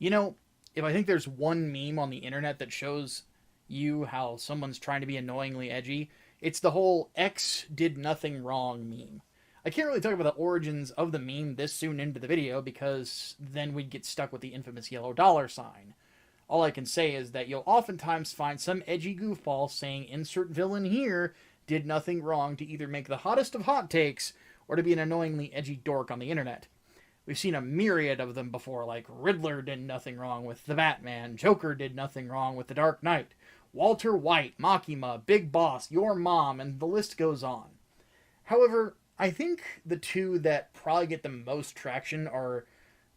You know, if I think there's one meme on the internet that shows you how someone's trying to be annoyingly edgy, it's the whole X did nothing wrong meme. I can't really talk about the origins of the meme this soon into the video because then we'd get stuck with the infamous yellow dollar sign. All I can say is that you'll oftentimes find some edgy goofball saying insert villain here did nothing wrong to either make the hottest of hot takes or to be an annoyingly edgy dork on the internet. We've seen a myriad of them before, like Riddler did nothing wrong with the Batman, Joker did nothing wrong with the Dark Knight, Walter White, Makima, Big Boss, Your Mom, and the list goes on. However, I think the two that probably get the most traction are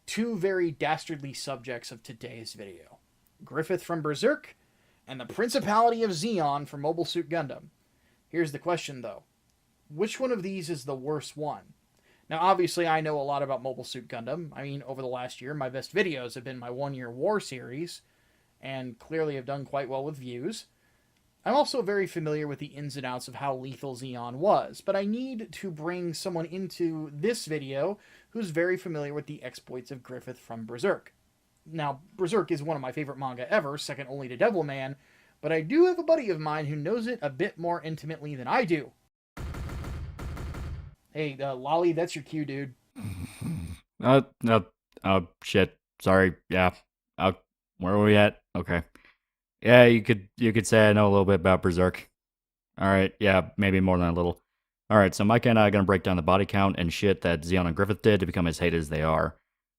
two very dastardly subjects of today's video. Griffith from Berserk, and the Principality of Zeon from Mobile Suit Gundam. Here's the question though. Which one of these is the worst one? Now, obviously, I know a lot about Mobile Suit Gundam. I mean, over the last year, my best videos have been my 1-year war series, and clearly have done quite well with views. I'm also very familiar with the ins and outs of how lethal Zeon was, but I need to bring someone into this video who's very familiar with the exploits of Griffith from Berserk. Now, Berserk is one of my favorite manga ever, second only to Devilman, but I do have a buddy of mine who knows it a bit more intimately than I do. Hey, Lolly, that's your cue, dude. Shit. Sorry. Yeah. Where are we at? Okay. Yeah, you could say I know a little bit about Berserk. Alright, yeah, maybe more than a little. Alright, so Micah and I are going to break down the body count and shit that Zeon and Griffith did to become as hated as they are.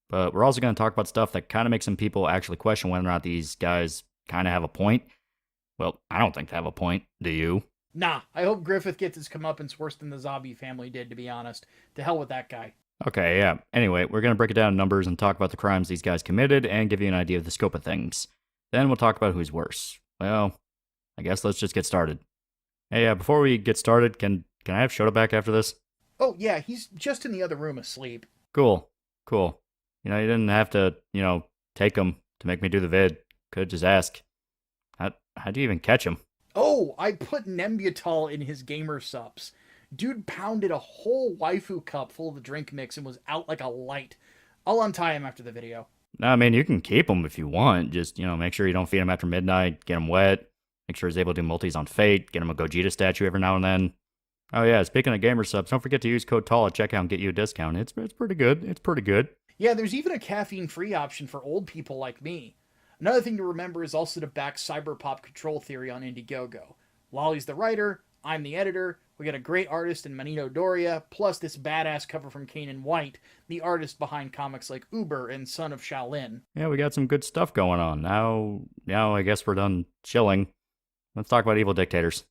But we're also going to talk about stuff that kind of makes some people actually question whether or not these guys kind of have a point. Well, I don't think they have a point. Do you? Nah, I hope Griffith gets his comeuppance worse than the Zabi family did, to be honest. To hell with that guy. Okay, yeah. Anyway, we're going to break it down in numbers and talk about the crimes these guys committed and give you an idea of the scope of things. Then we'll talk about who's worse. Well, I guess let's just get started. Hey, before we get started, can I have Shota back after this? Oh, yeah, he's just in the other room asleep. Cool. You didn't have to, take him to make me do the vid. Could just ask. How'd you even catch him? Oh, I put Nembutal in his gamer sups. Dude pounded a whole waifu cup full of the drink mix and was out like a light. I'll untie him after the video. No, I mean, you can keep him if you want. Just, make sure you don't feed him after midnight, get him wet, make sure he's able to do multis on Fate, get him a Gogeta statue every now and then. Oh yeah, speaking of gamer subs, don't forget to use code TAL at checkout and get you a discount. It's pretty good. It's pretty good. Yeah, there's even a caffeine-free option for old people like me. Another thing to remember is also to back Cyberpop Control Theory on Indiegogo. Lolly's the writer, I'm the editor, we got a great artist in Manito Doria, plus this badass cover from Kanan White, the artist behind comics like Uber and Son of Shaolin. Yeah, we got some good stuff going on. Now I guess we're done chilling. Let's talk about evil dictators.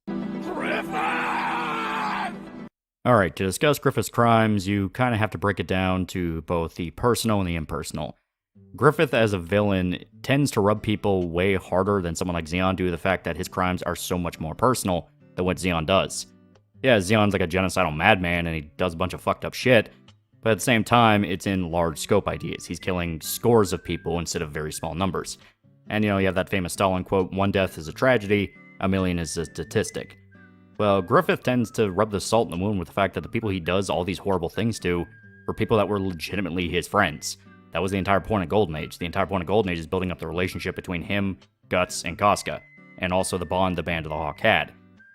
Alright, to discuss Griffith's crimes, you kind of have to break it down to both the personal and the impersonal. Griffith as a villain tends to rub people way harder than someone like Zeon due to the fact that his crimes are so much more personal than what Zeon does. Yeah, Zeon's like a genocidal madman and he does a bunch of fucked up shit, but at the same time, it's in large scope ideas. He's killing scores of people instead of very small numbers. And you have that famous Stalin quote, "One death is a tragedy, a million is a statistic." Well, Griffith tends to rub the salt in the wound with the fact that the people he does all these horrible things to were people that were legitimately his friends. That was the entire point of Golden Age. The entire point of Golden Age is building up the relationship between him, Guts, and Casca, and also the bond the Band of the Hawk had.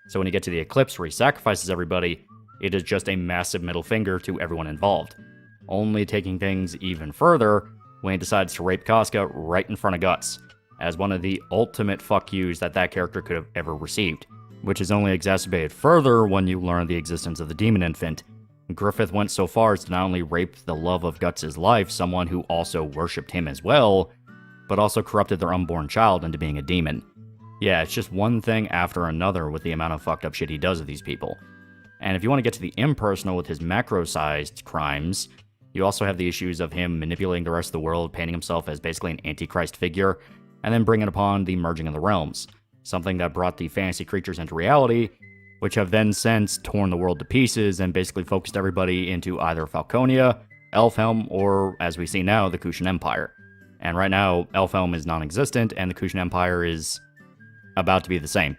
So when you get to the Eclipse where he sacrifices everybody, it is just a massive middle finger to everyone involved. Only taking things even further when he decides to rape Casca right in front of Guts, as one of the ultimate fuck yous that character could have ever received. Which is only exacerbated further when you learn the existence of the Demon Infant. Griffith went so far as to not only rape the love of Guts' life, someone who also worshipped him as well, but also corrupted their unborn child into being a demon. Yeah, it's just one thing after another with the amount of fucked up shit he does with these people. And if you want to get to the impersonal with his macro-sized crimes, you also have the issues of him manipulating the rest of the world, painting himself as basically an antichrist figure, and then bringing upon the merging of the realms. Something that brought the fantasy creatures into reality, which have then since torn the world to pieces and basically focused everybody into either Falconia, Elfhelm, or, as we see now, the Kushan Empire. And right now, Elfhelm is non-existent, and the Kushan Empire is about to be the same.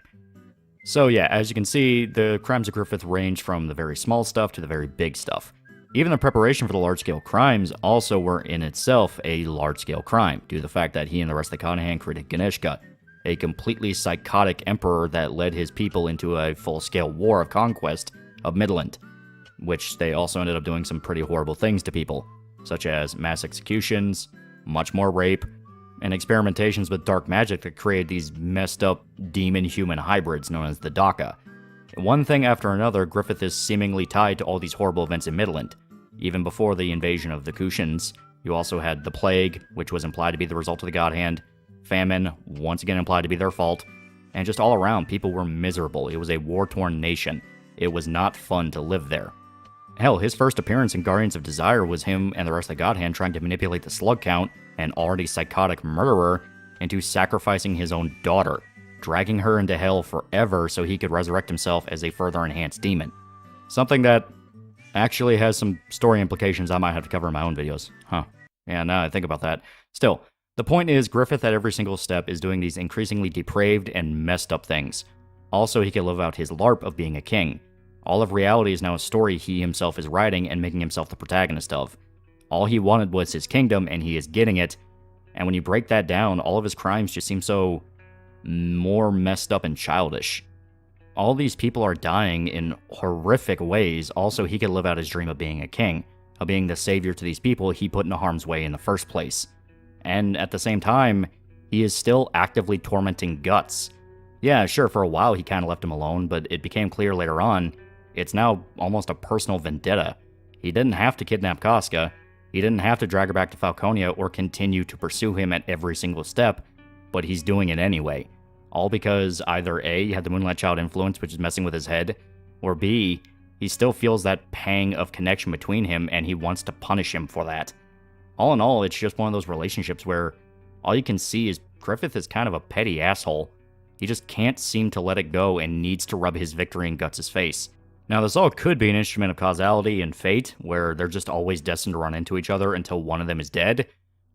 So yeah, as you can see, the crimes of Griffith range from the very small stuff to the very big stuff. Even the preparation for the large-scale crimes also were in itself a large-scale crime, due to the fact that he and the rest of the Kanahan created Ganeshka, a completely psychotic emperor that led his people into a full-scale war of conquest of Midland, which they also ended up doing some pretty horrible things to people, such as mass executions, much more rape, and experimentations with dark magic that created these messed up demon-human hybrids known as the Daka. One thing after another, Griffith is seemingly tied to all these horrible events in Midland. Even before the invasion of the Kushans, you also had the plague, which was implied to be the result of the God Hand, famine, once again implied to be their fault, and just all around, people were miserable. It was a war-torn nation. It was not fun to live there. Hell, his first appearance in Guardians of Desire was him and the rest of the God Hand trying to manipulate the slug count, an already psychotic murderer, into sacrificing his own daughter, dragging her into hell forever so he could resurrect himself as a further enhanced demon. Something that actually has some story implications I might have to cover in my own videos. Yeah, now I think about that. Still, the point is, Griffith at every single step is doing these increasingly depraved and messed up things. Also, he can live out his LARP of being a king. All of reality is now a story he himself is writing and making himself the protagonist of. All he wanted was his kingdom, and he is getting it. And when you break that down, all of his crimes just seem so more messed up and childish. All these people are dying in horrific ways. Also, he could live out his dream of being a king, of being the savior to these people he put into harm's way in the first place. And at the same time, he is still actively tormenting Guts. Yeah, sure, for a while he kind of left him alone, but it became clear later on, it's now almost a personal vendetta. He didn't have to kidnap Casca, he didn't have to drag her back to Falconia or continue to pursue him at every single step, but he's doing it anyway. All because either A, he had the Moonlight Child influence, which is messing with his head, or B, he still feels that pang of connection between him and he wants to punish him for that. All in all, it's just one of those relationships where all you can see is Griffith is kind of a petty asshole. He just can't seem to let it go and needs to rub his victory in Guts' face. Now, this all could be an instrument of causality and fate, where they're just always destined to run into each other until one of them is dead,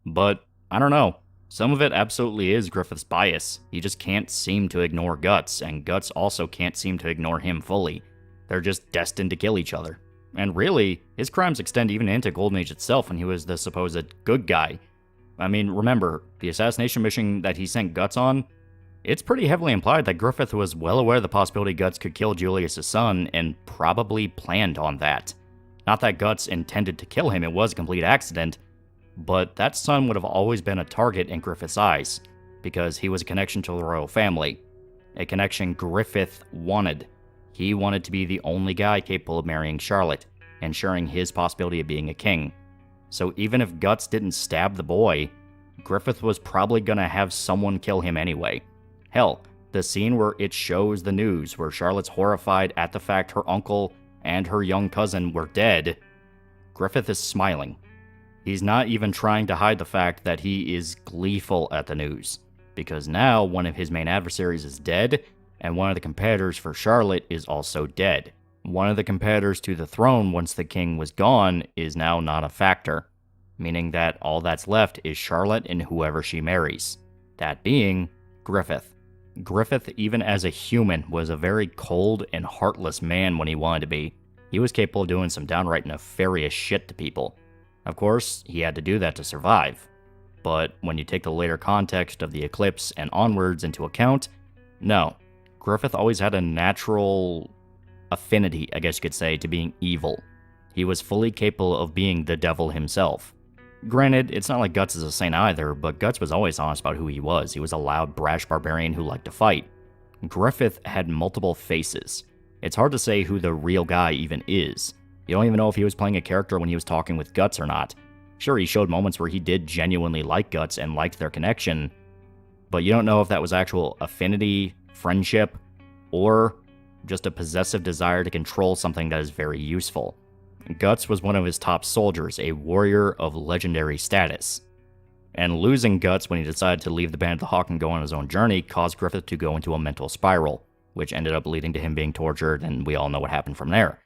but I don't know. Some of it absolutely is Griffith's bias. He just can't seem to ignore Guts, and Guts also can't seem to ignore him fully. They're just destined to kill each other. And really, his crimes extend even into Golden Age itself when he was the supposed good guy. I mean, remember, the assassination mission that he sent Guts on, it's pretty heavily implied that Griffith was well aware of the possibility Guts could kill Julius' son, and probably planned on that. Not that Guts intended to kill him, it was a complete accident, but that son would have always been a target in Griffith's eyes, because he was a connection to the royal family. A connection Griffith wanted. He wanted to be the only guy capable of marrying Charlotte, ensuring his possibility of being a king. So even if Guts didn't stab the boy, Griffith was probably gonna have someone kill him anyway. Hell, the scene where it shows the news, where Charlotte's horrified at the fact her uncle and her young cousin were dead, Griffith is smiling. He's not even trying to hide the fact that he is gleeful at the news, because now one of his main adversaries is dead, and one of the competitors for Charlotte is also dead. One of the competitors to the throne once the king was gone is now not a factor, meaning that all that's left is Charlotte and whoever she marries. That being Griffith. Griffith, even as a human, was a very cold and heartless man when he wanted to be. He was capable of doing some downright nefarious shit to people. Of course, he had to do that to survive. But when you take the later context of the eclipse and onwards into account, no. Griffith always had a natural affinity, I guess you could say, to being evil. He was fully capable of being the devil himself. Granted, it's not like Guts is a saint either, but Guts was always honest about who he was. He was a loud, brash barbarian who liked to fight. Griffith had multiple faces. It's hard to say who the real guy even is. You don't even know if he was playing a character when he was talking with Guts or not. Sure, he showed moments where he did genuinely like Guts and liked their connection, but you don't know if that was actual affinity, friendship, or just a possessive desire to control something that is very useful. Guts was one of his top soldiers, a warrior of legendary status. And losing Guts when he decided to leave the Band of the Hawk and go on his own journey caused Griffith to go into a mental spiral, which ended up leading to him being tortured, and we all know what happened from there.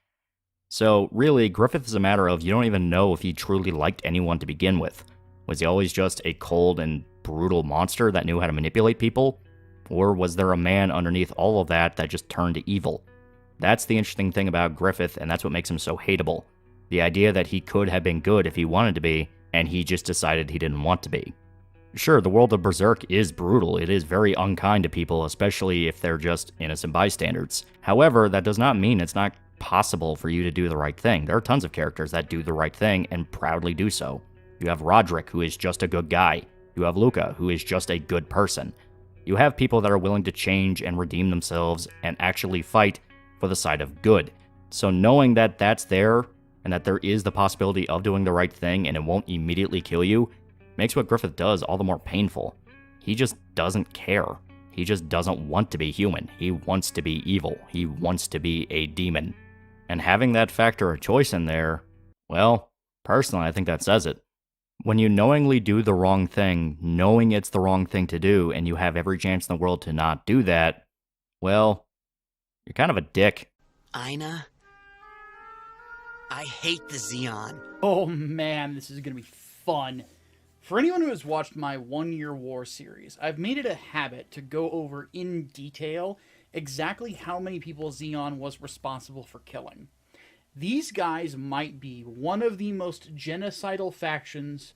So really, Griffith is a matter of you don't even know if he truly liked anyone to begin with. Was he always just a cold and brutal monster that knew how to manipulate people? Or was there a man underneath all of that that just turned evil? That's the interesting thing about Griffith, and that's what makes him so hateable. The idea that he could have been good if he wanted to be, and he just decided he didn't want to be. Sure, the world of Berserk is brutal. It is very unkind to people, especially if they're just innocent bystanders. However, that does not mean it's not possible for you to do the right thing. There are tons of characters that do the right thing and proudly do so. You have Roderick, who is just a good guy. You have Luca, who is just a good person. You have people that are willing to change and redeem themselves and actually fight for the side of good. So knowing that that's there, and that there is the possibility of doing the right thing and it won't immediately kill you, makes what Griffith does all the more painful. He just doesn't care. He just doesn't want to be human. He wants to be evil. He wants to be a demon. And having that factor of choice in there, well, personally, I think that says it. When you knowingly do the wrong thing, knowing it's the wrong thing to do, and you have every chance in the world to not do that, well, you're kind of a dick. Ina, I hate the Zeon. Oh man, this is going to be fun. For anyone who has watched my 1 Year War series, I've made it a habit to go over in detail exactly how many people Zeon was responsible for killing. These guys might be one of the most genocidal factions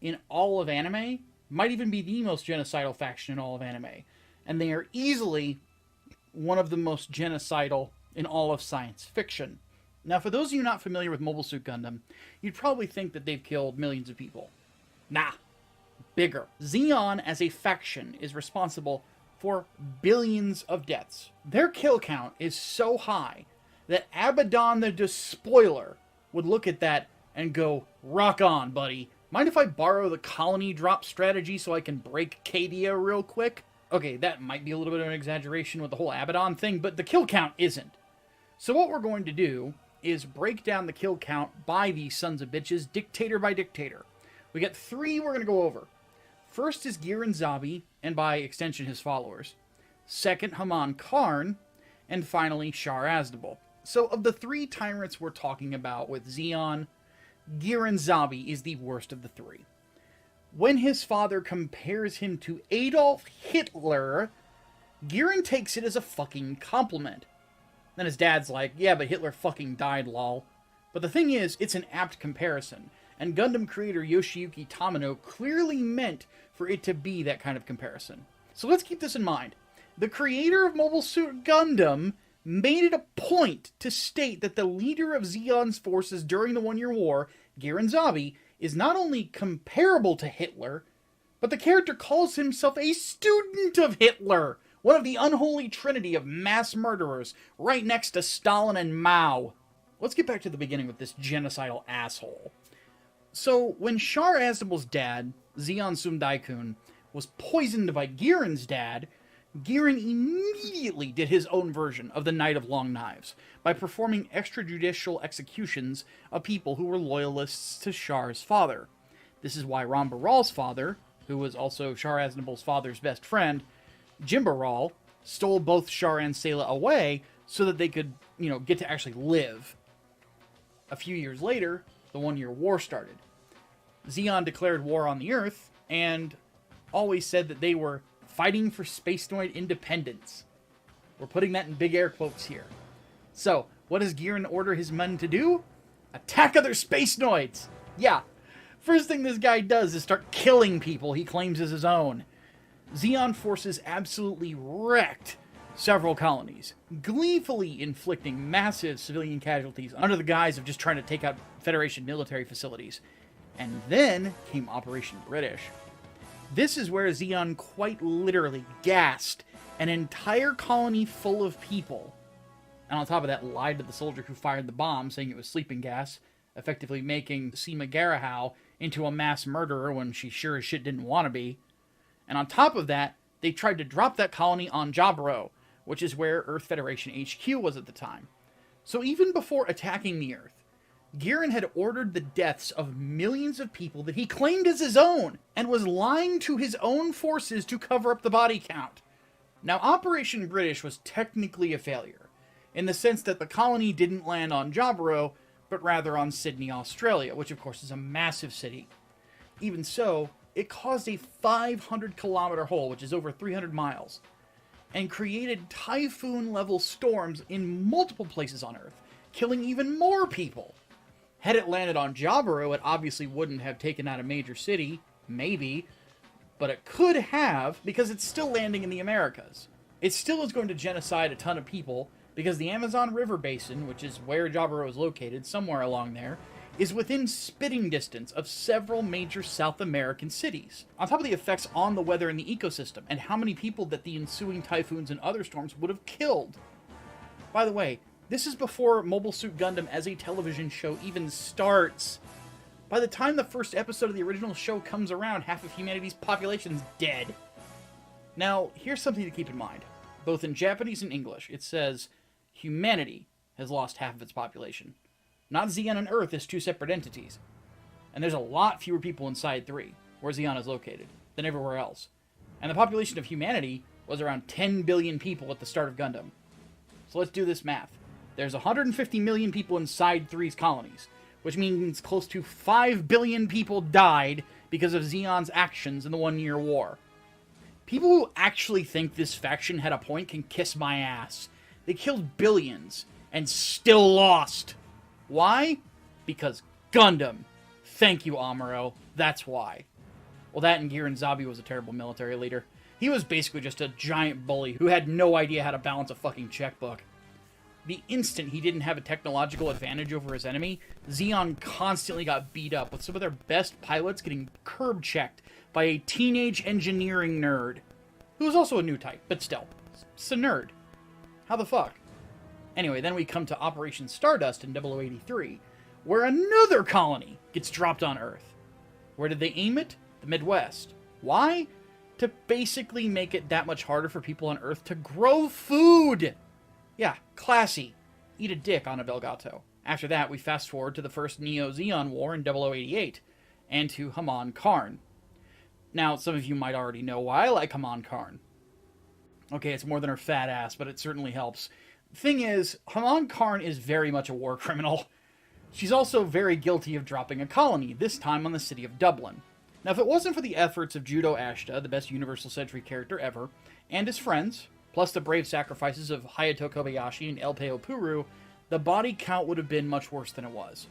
in all of anime, might even be the most genocidal faction in all of anime, and they are easily one of the most genocidal in all of science fiction. Now, for those of you not familiar with Mobile Suit Gundam, you'd probably think that they've killed millions of people. Nah, bigger. Zeon as a faction is responsible for billions of deaths. Their kill count is so high that Abaddon the Despoiler would look at that and go, rock on, buddy. Mind if I borrow the colony drop strategy so I can break Cadia real quick? Okay, that might be a little bit of an exaggeration with the whole Abaddon thing, but the kill count isn't. So what we're going to do is break down the kill count by these sons of bitches, dictator by dictator. We got 3 we're going to go over. First is Giran Zabi, and by extension his followers. Second, Haman Karn, and finally Shar Aznable. So of the 3 tyrants we're talking about with Zeon, Giran Zabi is the worst of the 3. When his father compares him to Adolf Hitler, Giran takes it as a fucking compliment. Then his dad's like, yeah, but Hitler fucking died, lol. But the thing is, it's an apt comparison, and Gundam creator Yoshiyuki Tamino clearly meant for it to be that kind of comparison. So let's keep this in mind. The creator of Mobile Suit Gundam made it a point to state that the leader of Zeon's forces during the 1 Year War, Giran Zabi, is not only comparable to Hitler, but the character calls himself a student of Hitler, one of the unholy trinity of mass murderers, right next to Stalin and Mao. Let's get back to the beginning with this genocidal asshole. So, when Shar Aznable's dad, Zeon Sumdaikun, was poisoned by Giran's dad, Giran immediately did his own version of the Night of Long Knives by performing extrajudicial executions of people who were loyalists to Shar's father. This is why Rambaral's father, who was also Shar Aznable's father's best friend, Jimbaral, stole both Shar and Sayla away so that they could, get to actually live. A few years later, the 1 Year War started. Zeon declared war on the Earth, and always said that they were fighting for Spacenoid independence. We're putting that in big air quotes here. So, what does Giran order his men to do? Attack other Spacenoids! Yeah, first thing this guy does is start killing people he claims as his own. Zeon forces absolutely wrecked several colonies, gleefully inflicting massive civilian casualties under the guise of just trying to take out Federation military facilities. And then came Operation British. This is where Zeon quite literally gassed an entire colony full of people. And on top of that, lied to the soldier who fired the bomb, saying it was sleeping gas, effectively making Seema Garahau into a mass murderer when she sure as shit didn't want to be. And on top of that, they tried to drop that colony on Jaburo, which is where Earth Federation HQ was at the time. So even before attacking the Earth, Giran had ordered the deaths of millions of people that he claimed as his own, and was lying to his own forces to cover up the body count. Now, Operation British was technically a failure, in the sense that the colony didn't land on Jaburo, but rather on Sydney, Australia, which of course is a massive city. Even so, it caused a 500-kilometer hole, which is over 300 miles, and created typhoon-level storms in multiple places on Earth, killing even more people. Had it landed on Jaburo, it obviously wouldn't have taken out a major city, maybe, but it could have, because it's still landing in the Americas. It still is going to genocide a ton of people, because the Amazon River Basin, which is where Jaburo is located, somewhere along there, is within spitting distance of several major South American cities. On top of the effects on the weather and the ecosystem, and how many people that the ensuing typhoons and other storms would have killed. By the way, this is before Mobile Suit Gundam as a television show even starts. By the time the first episode of the original show comes around, half of humanity's population's dead. Now, here's something to keep in mind. Both in Japanese and English, it says, humanity has lost half of its population. Not Zeon and Earth as two separate entities. And there's a lot fewer people inside 3, where Zeon is located, than everywhere else. And the population of humanity was around 10 billion people at the start of Gundam. So let's do this math. There's 150 million people inside 3's colonies, which means close to 5 billion people died because of Zeon's actions in the 1-year war. People who actually think this faction had a point can kiss my ass. They killed billions, and still lost. Why? Because Gundam. Thank you, Amuro. That's why. Well, that and Giran Zabi was a terrible military leader. He was basically just a giant bully who had no idea how to balance a fucking checkbook. The instant he didn't have a technological advantage over his enemy, Zeon constantly got beat up, with some of their best pilots getting curb-checked by a teenage engineering nerd, who was also a new type, but still, it's a nerd. How the fuck? Anyway, then we come to Operation Stardust in 0083, where another colony gets dropped on Earth. Where did they aim it? The Midwest. Why? To basically make it that much harder for people on Earth to grow food! Yeah, classy. Eat a dick, Ana Belgato. After that, we fast forward to the first Neo-Zeon War in 0088, and to Haman Karn. Now, some of you might already know why I like Haman Karn. Okay, it's more than her fat ass, but it certainly helps. Thing is, Haman Karn is very much a war criminal. She's also very guilty of dropping a colony, this time on the city of Dublin. Now, if it wasn't for the efforts of Judo Ashita, the best Universal Century character ever, and his friends, plus the brave sacrifices of Hayato Kobayashi and Elpeo Puru, the body count would have been much worse than it was.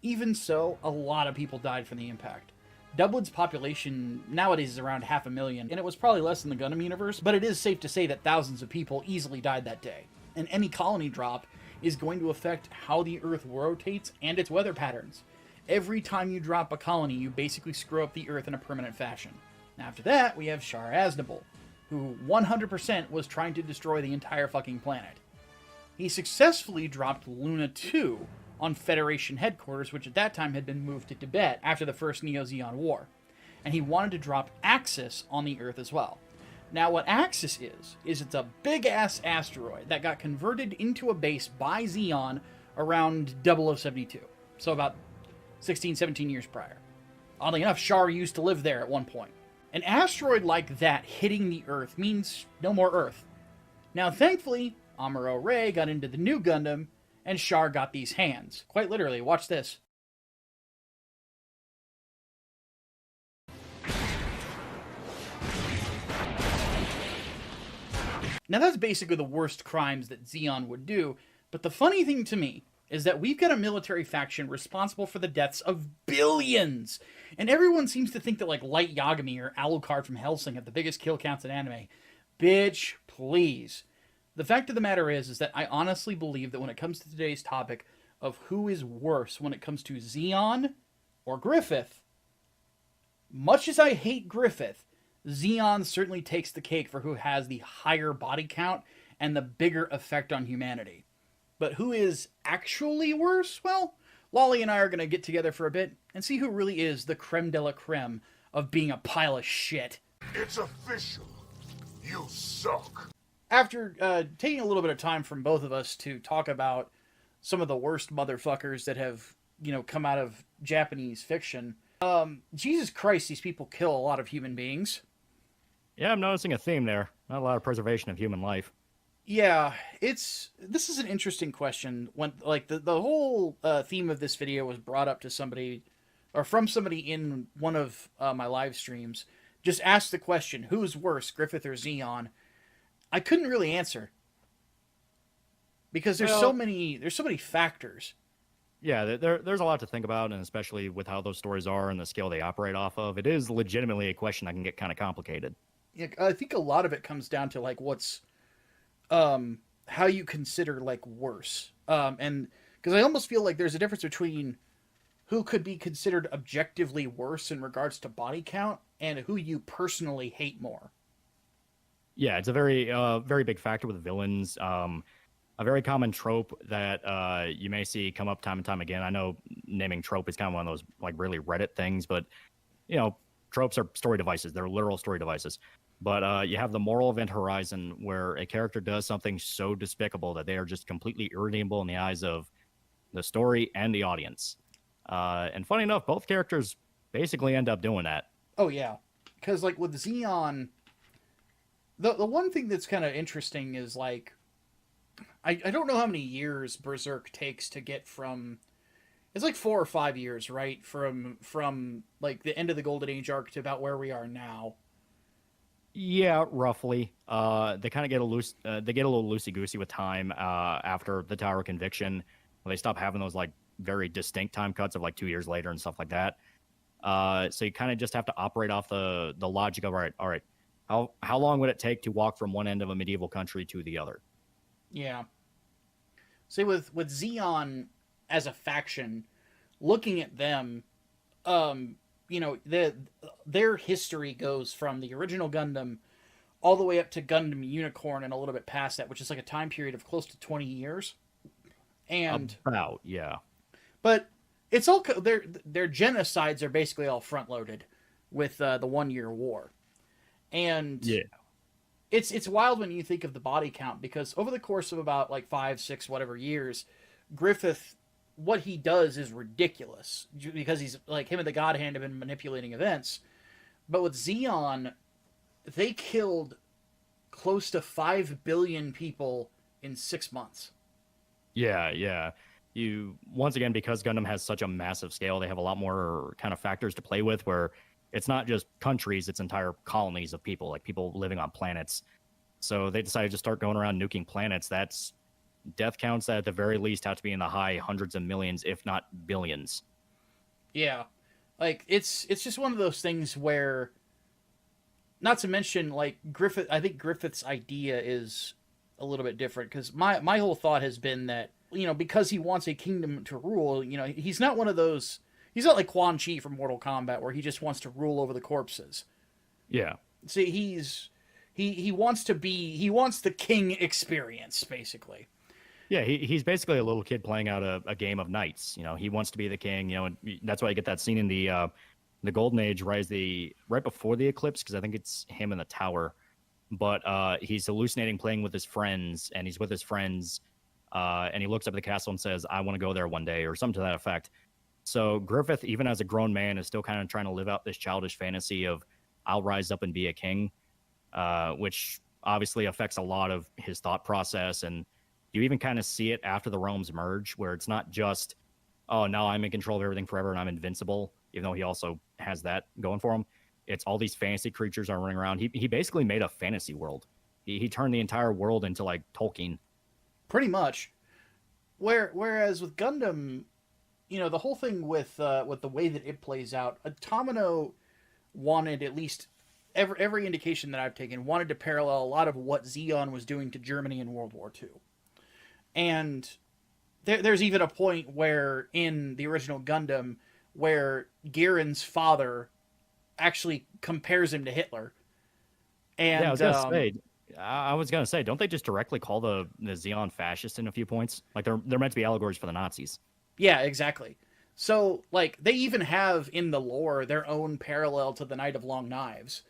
Even so, a lot of people died from the impact. Dublin's population nowadays is around 500,000, and it was probably less in the Gundam universe, but it is safe to say that thousands of people easily died that day. And any colony drop is going to affect how the Earth rotates and its weather patterns. Every time you drop a colony, you basically screw up the Earth in a permanent fashion. After that, we have Char Aznable, who 100% was trying to destroy the entire fucking planet. He successfully dropped Luna 2 on Federation headquarters, which at that time had been moved to Tibet after the first Neo-Zeon War. And he wanted to drop Axis on the Earth as well. Now, what Axis is it's a big-ass asteroid that got converted into a base by Zeon around 0072. So about 16, 17 years prior. Oddly enough, Char used to live there at one point. An asteroid like that hitting the Earth means no more Earth. Now, thankfully, Amuro Ray got into the new Gundam, and Char got these hands. Quite literally, watch this. Now, that's basically the worst crimes that Zeon would do, but the funny thing to me is that we've got a military faction responsible for the deaths of billions. And everyone seems to think that, like, Light Yagami or Alucard from Hellsing have the biggest kill counts in anime. Bitch, please. The fact of the matter is that I honestly believe that when it comes to today's topic of who is worse when it comes to Zeon or Griffith, much as I hate Griffith, Zeon certainly takes the cake for who has the higher body count and the bigger effect on humanity. But who is actually worse? Well, Loli and I are going to get together for a bit and see who really is the creme de la creme of being a pile of shit. It's official. You suck. After taking a little bit of time from both of us to talk about some of the worst motherfuckers that have, come out of Japanese fiction, Jesus Christ, these people kill a lot of human beings. Yeah, I'm noticing a theme there. Not a lot of preservation of human life. Yeah, this is an interesting question. When, like, the whole theme of this video was brought up to somebody, or from somebody in one of my live streams, just asked the question, who's worse, Griffith or Zeon? I couldn't really answer. Because there's so many factors. Yeah, there's a lot to think about, and especially with how those stories are and the scale they operate off of, it is legitimately a question that can get kind of complicated. Yeah, I think a lot of it comes down to like what's um how you consider like worse. And because I almost feel like there's a difference between who could be considered objectively worse in regards to body count and who you personally hate more. Yeah, it's a very big factor with villains. A very common trope that you may see come up time and time again. I know naming trope is kind of one of those like really Reddit things, but you know, tropes are story devices. They're literal story devices. But you have the moral event horizon where a character does something so despicable that they are just completely irredeemable in the eyes of the story and the audience. And funny enough, both characters basically end up doing that. Oh yeah, because like with Zeon, the one thing that's kind of interesting is like I don't know how many years Berserk takes to get from. It's like 4 or 5 years, right? From like the end of the Golden Age arc to about where we are now. Yeah, roughly. They kind of get a loose. They get a little loosey goosey with time after the Tower of Conviction. They stop having those like very distinct time cuts of like 2 years later and stuff like that. So you kind of just have to operate off the logic of all right. How long would it take to walk from one end of a medieval country to the other? Yeah. See, with Zeon as a faction, looking at them, their history goes from the original Gundam all the way up to Gundam Unicorn and a little bit past that, which is like a time period of close to 20 years. And About, yeah. but it's all their genocides are basically all front loaded with the 1 year war, and Yeah. it's wild when you think of the body count because over the course of about like 5, 6, whatever years, Griffith, what he does is ridiculous because he's like him and the God Hand have been manipulating events, but with Zeon, they killed close to 5 billion people in 6 months. Yeah. You once again, because Gundam has such a massive scale, they have a lot more kind of factors to play with where it's not just countries, it's entire colonies of people, like people living on planets. So they decided to start going around nuking planets. That's death counts that at the very least have to be in the high hundreds of millions, if not billions. Yeah, like it's just one of those things where, not to mention like Griffith. I think Griffith's idea is a little bit different because my whole thought has been that because he wants a kingdom to rule, he's not one of those. He's not like Quan Chi from Mortal Kombat where he just wants to rule over the corpses. Yeah. See, he wants to be he wants the king experience basically. Yeah, he's basically a little kid playing out a game of knights. He wants to be the king. And that's why you get that scene in the Golden Age, right before the eclipse, because I think it's him in the tower. But he's hallucinating, playing with his friends, and he's with his friends, and he looks up at the castle and says, "I want to go there one day," or something to that effect. So Griffith, even as a grown man, is still kind of trying to live out this childish fantasy of "I'll rise up and be a king," which obviously affects a lot of his thought process. And you even kind of see it after the realms merge, where it's not just, "Oh, now I'm in control of everything forever and I'm invincible," even though he also has that going for him. It's all these fantasy creatures are running around. He basically made a fantasy world. He turned the entire world into like Tolkien. Pretty much. Whereas with Gundam, the whole thing with the way that it plays out, Tomino wanted, at least every indication that I've taken, wanted to parallel a lot of what Zeon was doing to Germany in World War II. And there's even a point where in the original Gundam where Giren's father actually compares him to Hitler. And Yeah, I was gonna say, don't they just directly call the Zeon fascist in a few points? Like they're meant to be allegories for the Nazis. yeah, exactly. So like they even have in the lore their own parallel to the Night of Long Knives,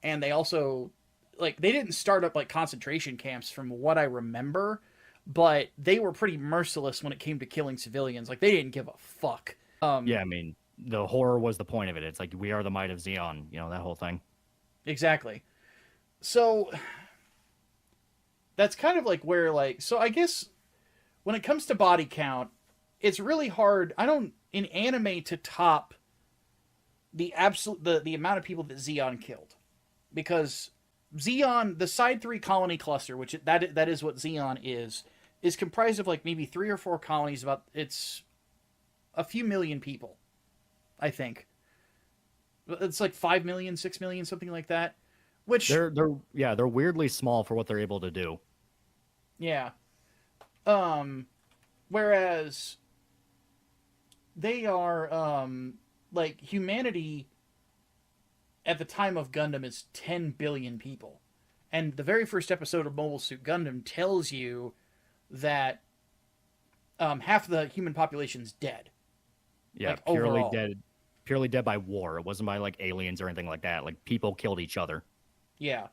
and they also like they didn't start up like concentration camps from what I remember, but they were pretty merciless when it came to killing civilians. Like they didn't give a fuck. Yeah, I mean, the horror was the point of it. It's like we are the might of Zeon, that whole thing. Exactly. So that's kind of like where like so I guess when it comes to body count, it's really hard. I don't in anime to top the amount of people that Zeon killed, because Zeon, the Side 3 colony cluster, which that is what Zeon is comprised of like maybe 3 or 4 colonies. About it's a few million people, I think. It's like 5 million, 6 million, something like that. Which, they're weirdly small for what they're able to do. yeah. Whereas they are, like, humanity at the time of Gundam is 10 billion people. And the very first episode of Mobile Suit Gundam tells you that half the human population's dead. Yeah, like, overall. purely dead by war. It wasn't by like aliens or anything like that. Like people killed each other. Yeah.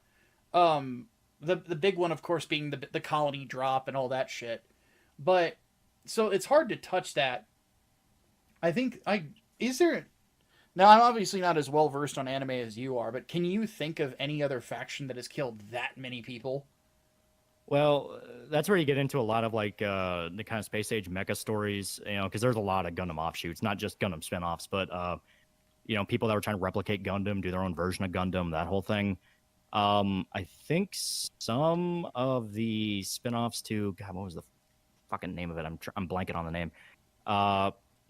The big one, of course, being the colony drop and all that shit. But so it's hard to touch that. I think is there. Now, I'm obviously not as well versed on anime as you are, but can you think of any other faction that has killed that many people? Well, that's where you get into a lot of like the kind of space age mecha stories, you know, because there's a lot of Gundam offshoots, not just Gundam spinoffs, but you know, people that were trying to replicate Gundam, do their own version of Gundam, that whole thing. I think some of the spinoffs to God, what was the fucking name of it? I'm blanking on the name.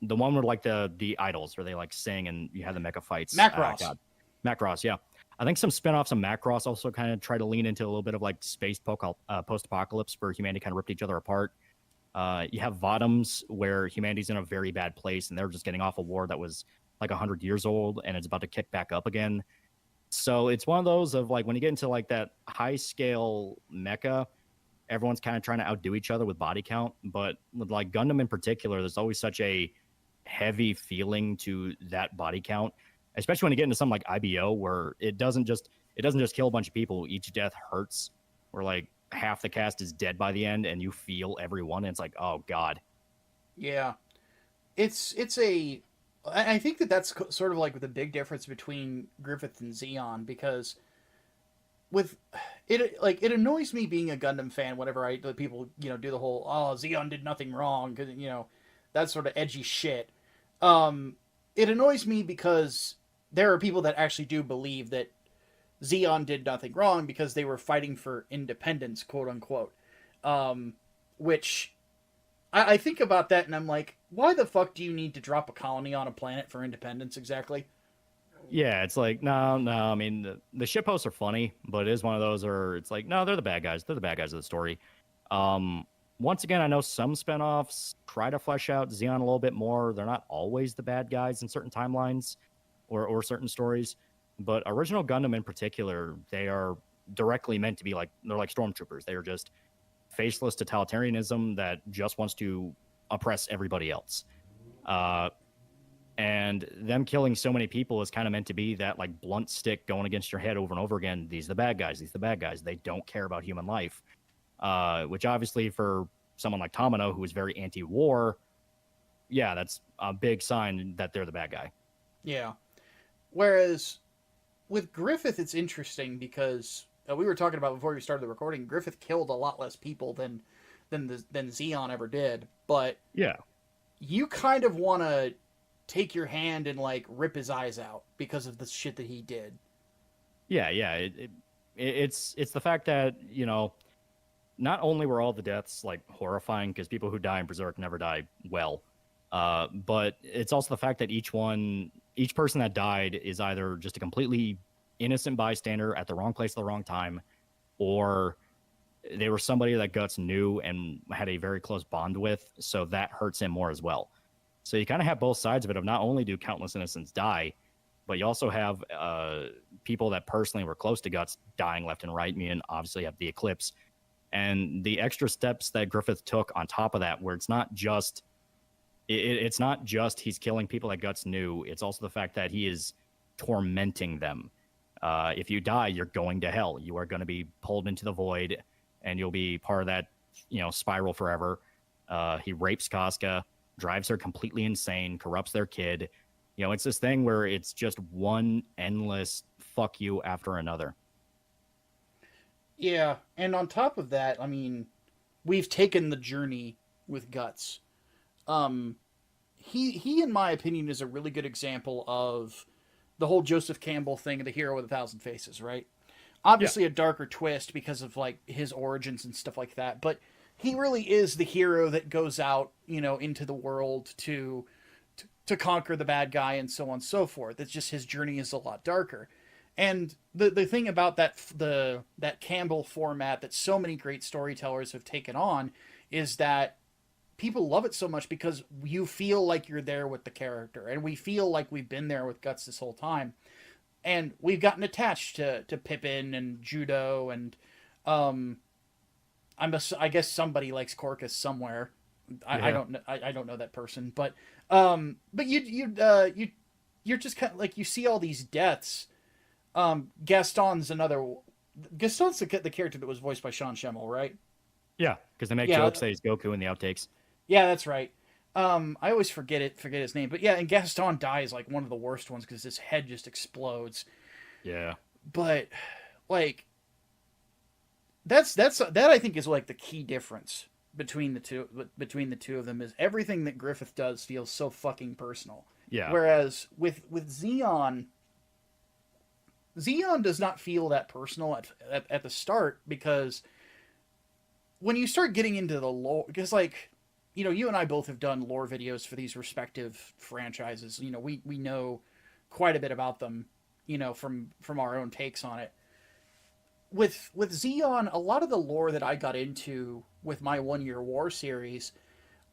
The one where like the idols where they like sing and you have the mecha fights. Macross. God. Macross, yeah. I think some spin-offs of Macross also kind of try to lean into a little bit of like space post-apocalypse where humanity kind of ripped each other apart. You have Vodums where humanity's in a very bad place and they're just getting off a war that was like 100 years old and it's about to kick back up again. So it's one of those of like when you get into like that high-scale mecha, everyone's kind of trying to outdo each other with body count. But with like Gundam in particular, there's always such a heavy feeling to that body count. Especially when you get into something like IBO, where it doesn't just kill a bunch of people. Each death hurts. Where like half the cast is dead by the end, and you feel everyone. And it's like, oh god. Yeah, it's a. I think that's sort of like the big difference between Griffith and Zeon, because with it, like, it annoys me being a Gundam fan whenever the people do the whole Zeon did nothing wrong, because that sort of edgy shit. It annoys me because there are people that actually do believe that Zeon did nothing wrong because they were fighting for independence, quote unquote. Which I think about that and I'm like, why the fuck do you need to drop a colony on a planet for independence exactly? Yeah, it's like no. I mean, the shitposts are funny, but it is one of those where it's like, no, they're the bad guys. They're the bad guys of the story. Once again, I know some spinoffs try to flesh out Zeon a little bit more. They're not always the bad guys in certain timelines or certain stories. But original Gundam in particular, they are directly meant to be like, they're like stormtroopers. They are just faceless totalitarianism that just wants to oppress everybody else. And them killing so many people is kind of meant to be that like blunt stick going against your head over and over again. These are the bad guys. These are the bad guys. They don't care about human life. Which obviously for someone like Tamino, who is very anti-war, yeah, that's a big sign that they're the bad guy. Yeah. Whereas with Griffith, it's interesting because we were talking about before we started the recording. Griffith killed a lot less people than Zeon ever did, but yeah, you kind of want to take your hand and like rip his eyes out because of the shit that he did. Yeah. It's the fact that not only were all the deaths like horrifying because people who die in Berserk never die well, but it's also the fact that each person that died is either just a completely innocent bystander at the wrong place at the wrong time, or they were somebody that Guts knew and had a very close bond with, so that hurts him more as well. So you kind of have both sides of it of not only do countless innocents die, but you also have people that personally were close to Guts dying left and right. I mean, obviously you have the Eclipse. And the extra steps that Griffith took on top of that, where it's not just he's killing people that Guts knew. It's also the fact that he is tormenting them. If you die, you're going to hell. You are going to be pulled into the void, and you'll be part of that, spiral forever. He rapes Casca, drives her completely insane, corrupts their kid. It's this thing where it's just one endless fuck you after another. Yeah, and on top of that, I mean, we've taken the journey with Guts. He in my opinion is a really good example of the whole Joseph Campbell thing of the hero with 1,000 faces, right? Obviously a darker twist because of like his origins and stuff like that, but he really is the hero that goes out, into the world to to conquer the bad guy and so on and so forth. It's just his journey is a lot darker. And the thing about that Campbell format that so many great storytellers have taken on is that people love it so much because you feel like you're there with the character, and we feel like we've been there with Guts this whole time, and we've gotten attached to Pippin and Judo, and I guess somebody likes Corcus somewhere. I don't know. I don't know that person, but you're just kind of like, you see all these deaths. Gaston's the character that was voiced by Sean Schemmel, right? Yeah, because they make jokes that he's Goku in the outtakes. Yeah, that's right. I always forget his name, but yeah, and Gaston dies like one of the worst ones because his head just explodes. Yeah, but like that I think is like the key difference between the two of them is everything that Griffith does feels so fucking personal. Yeah. Whereas with Zeon does not feel that personal at the start, because when you start getting into the lore, because like, you know, you and I both have done lore videos for these respective franchises. You know, we know quite a bit about them, you know, from our own takes on it. With Zeon, a lot of the lore that I got into with my 1 Year War series,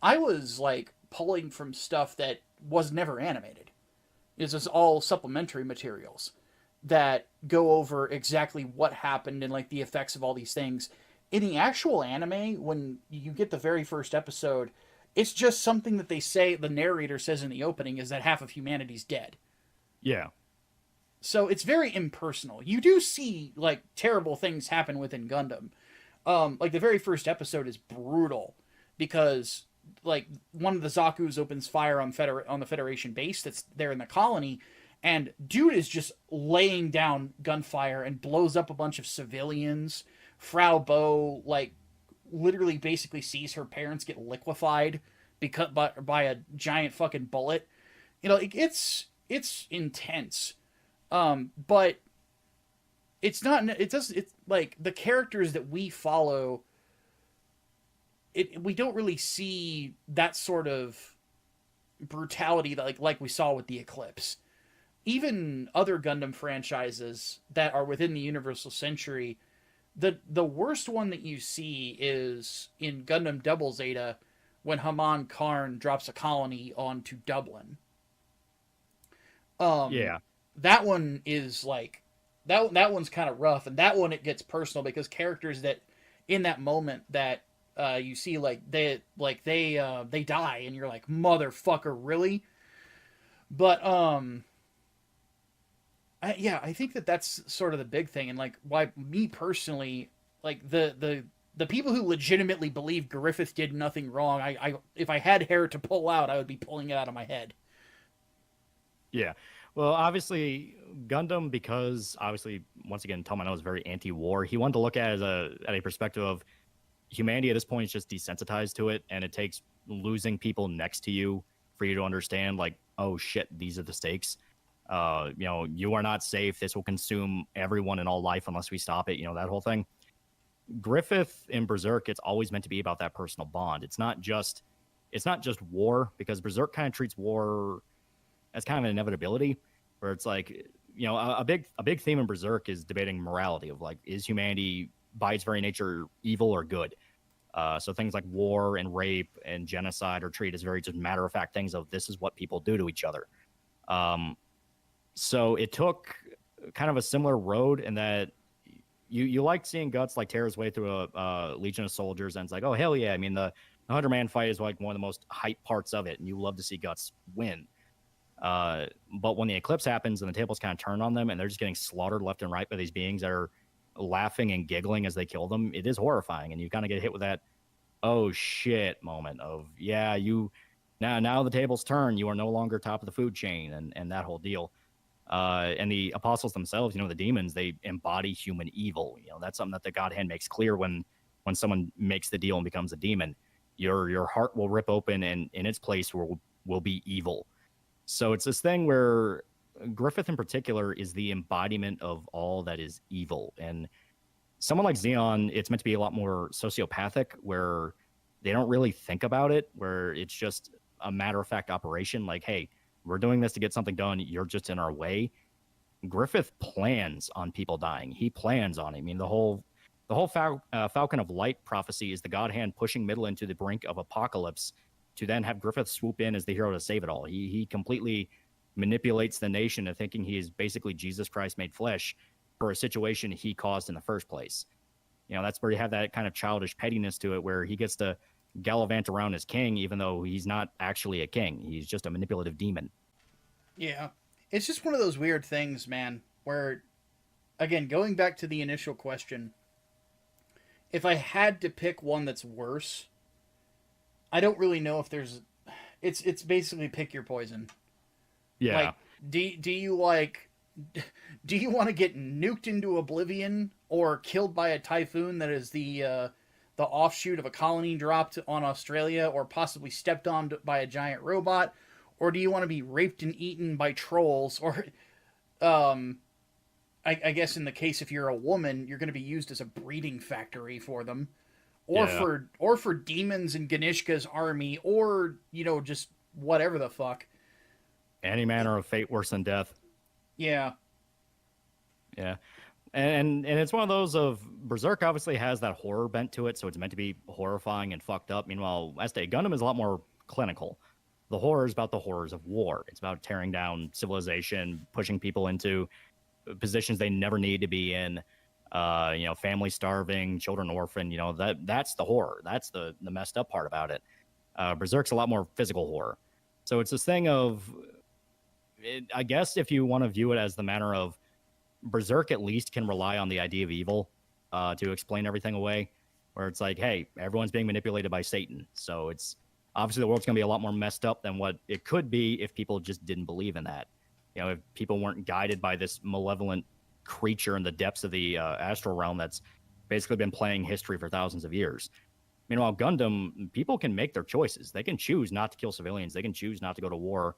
I was like pulling from stuff that was never animated. This is all supplementary materials that go over exactly what happened and like the effects of all these things. In the actual anime, when you get the very first episode, it's just something that the narrator says in the opening, is that half of humanity's dead. Yeah. So it's very impersonal. You do see like terrible things happen within Gundam. Like the very first episode is brutal because like one of the Zaku's opens fire on the Federation base that's there in the colony, and dude is just laying down gunfire and blows up a bunch of civilians. Frau Bo like literally basically sees her parents get liquefied because by a giant fucking bullet. You know, it's intense. But it's not. It's like the characters that we follow. We don't really see that sort of brutality that like we saw with the Eclipse. Even other Gundam franchises that are within the Universal Century, the worst one that you see is in Gundam Double Zeta when Haman Karn drops a colony onto Dublin. Yeah. That one is like that one's kind of rough, and that one it gets personal because characters that in that moment that you see they die, and you're like, motherfucker, really? But I think that's sort of the big thing, and like why me personally, like the people who legitimately believe Griffith did nothing wrong, I if I had hair to pull out, I would be pulling it out of my head. Yeah. Well, obviously, Gundam, because obviously, once again, Tomino is very anti-war. He wanted to look at it at a perspective of humanity at this point is just desensitized to it, and it takes losing people next to you for you to understand, like, oh shit, these are the stakes. You know, you are not safe. This will consume everyone and all life unless we stop it. You know, that whole thing. Griffith in Berserk, it's always meant to be about that personal bond. It's not just war, because Berserk kind of treats war as kind of an inevitability, where it's like, you know, a big theme in Berserk is debating morality of like, is humanity by its very nature evil or good? So things like war and rape and genocide are treated as very just matter of fact things of this is what people do to each other. So it took kind of a similar road in that you like seeing Guts like tear his way through a legion of soldiers, and it's like, oh hell yeah! I mean the 100-man fight is like one of the most hype parts of it, and you love to see Guts win. But when the eclipse happens and the tables kind of turn on them and they're just getting slaughtered left and right by these beings that are laughing and giggling as they kill them, it is horrifying. And you kind of get hit with that, oh shit moment of, yeah, now the tables turn, you are no longer top of the food chain, and that whole deal. And the apostles themselves, you know, the demons, they embody human evil. You know, that's something that the God Hand makes clear when someone makes the deal and becomes a demon. Your heart will rip open, and in its place will be evil. So it's this thing where Griffith in particular is the embodiment of all that is evil. And someone like Zeon, it's meant to be a lot more sociopathic, where they don't really think about it, where it's just a matter-of-fact operation, like, hey, we're doing this to get something done, you're just in our way. Griffith plans on people dying. He plans on it. I mean, the whole Falcon of Light prophecy is the God Hand pushing Midland to the brink of apocalypse to then have Griffith swoop in as the hero to save it all. He completely manipulates the nation into thinking he is basically Jesus Christ made flesh for a situation he caused in the first place. You know, that's where you have that kind of childish pettiness to it, where he gets to gallivant around as king, even though he's not actually a king. He's just a manipulative demon. Yeah. It's just one of those weird things, man, where, again, going back to the initial question, if I had to pick one that's worse, I don't really know if there's... It's basically pick your poison. Yeah. Like, do you like... Do you want to get nuked into oblivion or killed by a typhoon that is the offshoot of a colony dropped on Australia, or possibly stepped on by a giant robot? Or do you want to be raped and eaten by trolls? Or, I guess in the case if you're a woman, you're going to be used as a breeding factory for them. Or for demons in Ganishka's army, or, you know, just whatever the fuck. Any manner of fate worse than death. Yeah. Yeah. And it's one of those of Berserk obviously has that horror bent to it, so it's meant to be horrifying and fucked up. Meanwhile, Este Gundam is a lot more clinical. The horror is about the horrors of war. It's about tearing down civilization, pushing people into positions they never need to be in. You know, family starving, children orphaned. You know, that's the horror. That's the messed up part about it. Berserk's a lot more physical horror. So it's this thing of, I guess if you want to view it as the manner of Berserk at least can rely on the idea of evil to explain everything away, where it's like, hey, everyone's being manipulated by Satan. So it's obviously the world's going to be a lot more messed up than what it could be if people just didn't believe in that. You know, if people weren't guided by this malevolent creature in the depths of the astral realm that's basically been playing history for thousands of years. Meanwhile, Gundam, people can make their choices. They can choose not to kill civilians. They can choose not to go to war.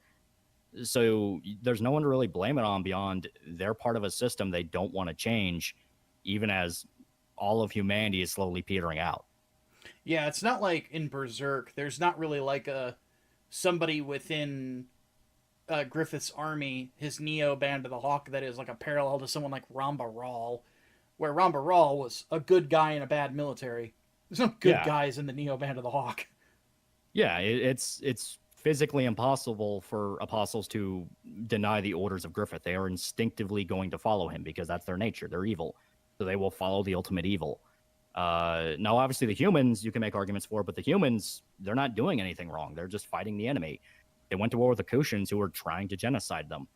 So there's no one to really blame it on beyond they're part of a system they don't want to change, even as all of humanity is slowly petering out. Yeah, it's not like in Berserk, there's not really like somebody within Griffith's army, his Neo Band of the Hawk, that is like a parallel to someone like Ramba Ral, where Ramba Ral was a good guy in a bad military. There's no good guys in the Neo Band of the Hawk. Yeah, it's physically impossible for apostles to deny the orders of Griffith. They are instinctively going to follow him because that's their nature. They're evil. So they will follow the ultimate evil. Now, obviously, the humans, you can make arguments for, but the humans, they're not doing anything wrong. They're just fighting the enemy. They went to war with the Kushans who were trying to genocide them.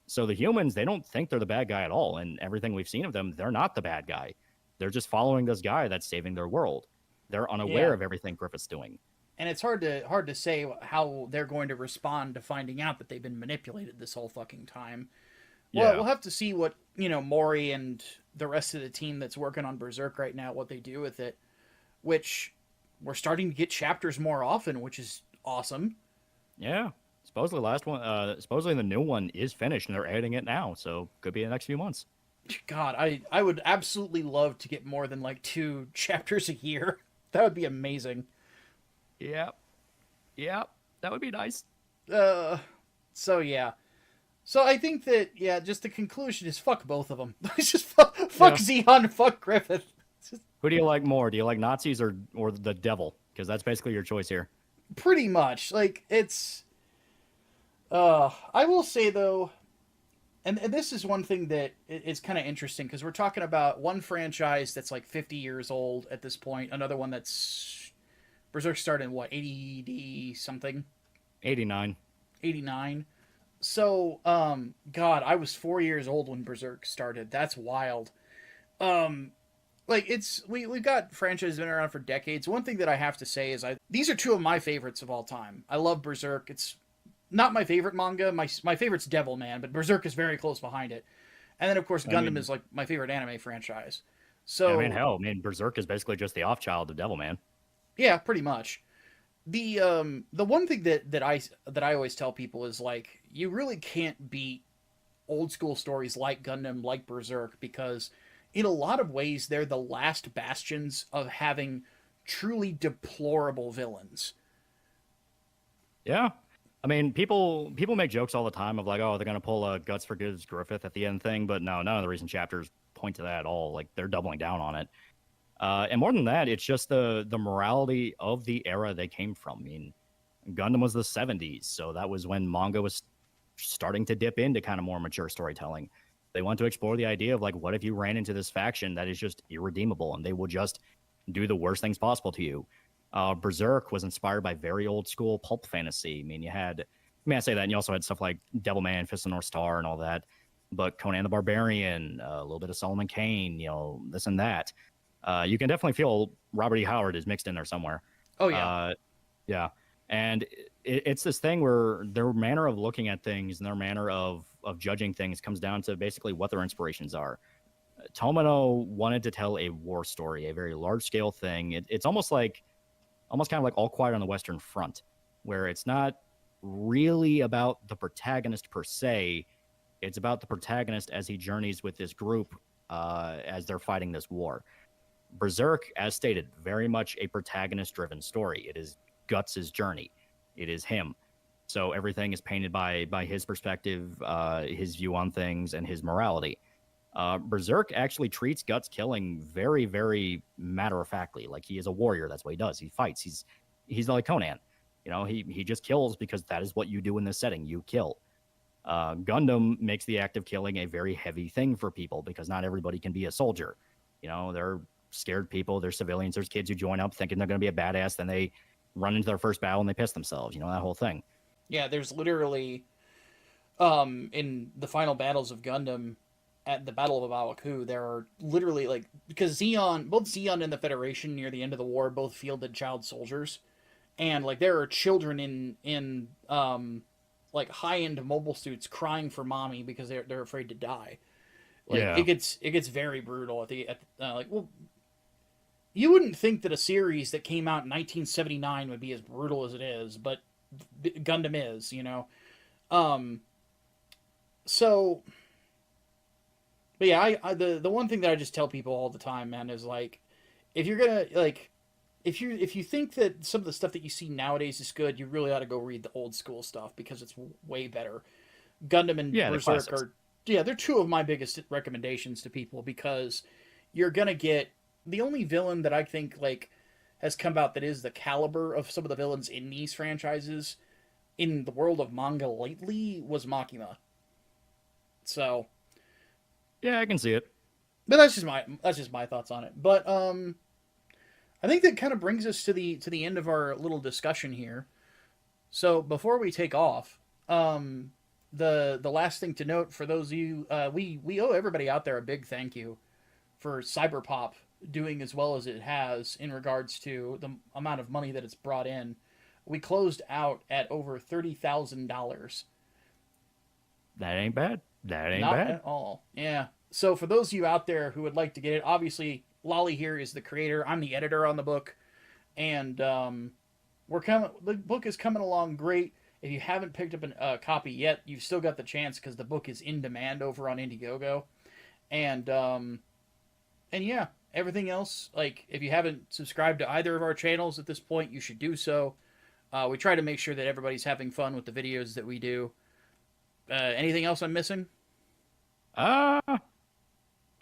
So the humans, they don't think they're the bad guy at all. And everything we've seen of them, they're not the bad guy. They're just following this guy that's saving their world. They're unaware of everything Griffith's doing. And it's hard to say how they're going to respond to finding out that they've been manipulated this whole fucking time. Well, we'll have to see what, you know, Mori and the rest of the team that's working on Berserk right now, what they do with it, which we're starting to get chapters more often, which is awesome. Yeah. Supposedly supposedly the new one is finished and they're editing it now, so could be in the next few months. God, I would absolutely love to get more than like 2 chapters a year. That would be amazing. Yeah, that would be nice. So yeah. So I think that, just the conclusion is fuck both of them. Just fuck Zeon, fuck Griffith. Who do you like more? Do you like Nazis or the devil? Because that's basically your choice here. Pretty much. Like, it's... I will say, though, and this is one thing that is kind of interesting, because we're talking about one franchise that's like 50 years old at this point, another one that's... Berserk started in, what, 80-something? 89. 89. So, God, I was 4 years old when Berserk started. That's wild. Like, it's... We've got franchises been around for decades. One thing that I have to say is these are 2 of my favorites of all time. I love Berserk. It's not my favorite manga. My favorite's Devilman, but Berserk is very close behind it. And then, of course, Gundam is, like, my favorite anime franchise. So... Berserk is basically just the off-child of Devilman. Yeah, pretty much. The one thing that I always tell people is, like, you really can't beat old school stories like Gundam, like Berserk, because in a lot of ways they're the last bastions of having truly deplorable villains. Yeah. I mean, people make jokes all the time of like, oh, they're gonna pull a Guts for Goods Griffith at the end thing, but no, none of the recent chapters point to that at all. Like they're doubling down on it. And more than that, it's just the morality of the era they came from. I mean, Gundam was the 70s, so that was when manga was starting to dip into kind of more mature storytelling. They want to explore the idea of like, what if you ran into this faction that is just irredeemable and they will just do the worst things possible to you? Berserk was inspired by very old school pulp fantasy. I mean, I say that, and you also had stuff like Devilman, Fist of the North Star, and all that. But Conan the Barbarian, a little bit of Solomon Kane, this and that. You can definitely feel Robert E. Howard is mixed in there somewhere. Oh yeah. Yeah. And it's this thing where their manner of looking at things and their manner of judging things comes down to basically what their inspirations are. Tomino wanted to tell a war story, a very large scale thing. It's almost kind of like All Quiet on the Western Front, where it's not really about the protagonist per se. It's about the protagonist as he journeys with this group as they're fighting this war. Berserk, as stated, very much a protagonist-driven story. It is Guts' journey. It is him. So everything is painted by his perspective, his view on things, and his morality. Berserk actually treats Guts killing very, very matter-of-factly. Like, he is a warrior. That's what he does. He fights. He's like Conan. He just kills because that is what you do in this setting. You kill. Gundam makes the act of killing a very heavy thing for people because not everybody can be a soldier. They're scared people. There's civilians. There's kids who join up thinking they're going to be a badass. Then they run into their first battle and they piss themselves. That whole thing. Yeah, there's literally, in the final battles of Gundam, at the Battle of Awaku, there are literally, like, because both Zeon and the Federation near the end of the war both fielded child soldiers, and like there are children in like high-end mobile suits crying for mommy because they're afraid to die. Like, yeah, it gets very brutal well, you wouldn't think that a series that came out in 1979 would be as brutal as it is, but Gundam is, So, but yeah, the one thing that I just tell people all the time, man, is like, if you're gonna if you think that some of the stuff that you see nowadays is good, you really ought to go read the old school stuff because it's way better. Gundam and Berserk are they're two of my biggest recommendations to people because you're gonna get the only villain that I think like has come out that is the caliber of some of the villains in these franchises in the world of manga lately was Makima. So, yeah, I can see it. but that's just my thoughts on it. But I think that kind of brings us to the end of our little discussion here. So before we take off, the last thing to note for those of you, we owe everybody out there a big thank you for Cyberpop doing as well as it has in regards to the amount of money that it's brought in. We closed out at over $30,000. That ain't bad. Not bad at all. Yeah. So for those of you out there who would like to get it, obviously Lolly here is the creator. I'm the editor on the book, and we're coming. The book is coming along great. If you haven't picked up a copy yet, you've still got the chance because the book is in demand over on Indiegogo, and yeah, everything else. Like if you haven't subscribed to either of our channels at this point, you should do so. We try to make sure that everybody's having fun with the videos that we do. Anything else I'm missing?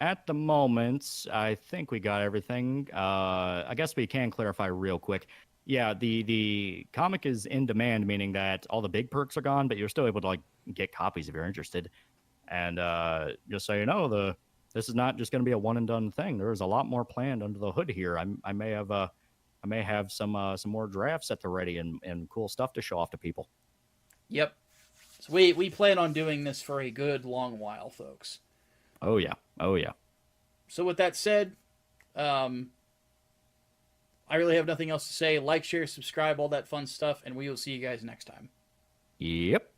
At the moment, I think we got everything. I guess we can clarify real quick. Yeah, the comic is in demand, meaning that all the big perks are gone, but you're still able to like get copies if you're interested. And just so you know, this is not just going to be a one and done thing. There is a lot more planned under the hood here. I may have some more drafts at the ready and cool stuff to show off to people. Yep. So we plan on doing this for a good long while, folks. Oh yeah. So with that said, I really have nothing else to say. Like, share, subscribe, all that fun stuff, and we will see you guys next time. Yep.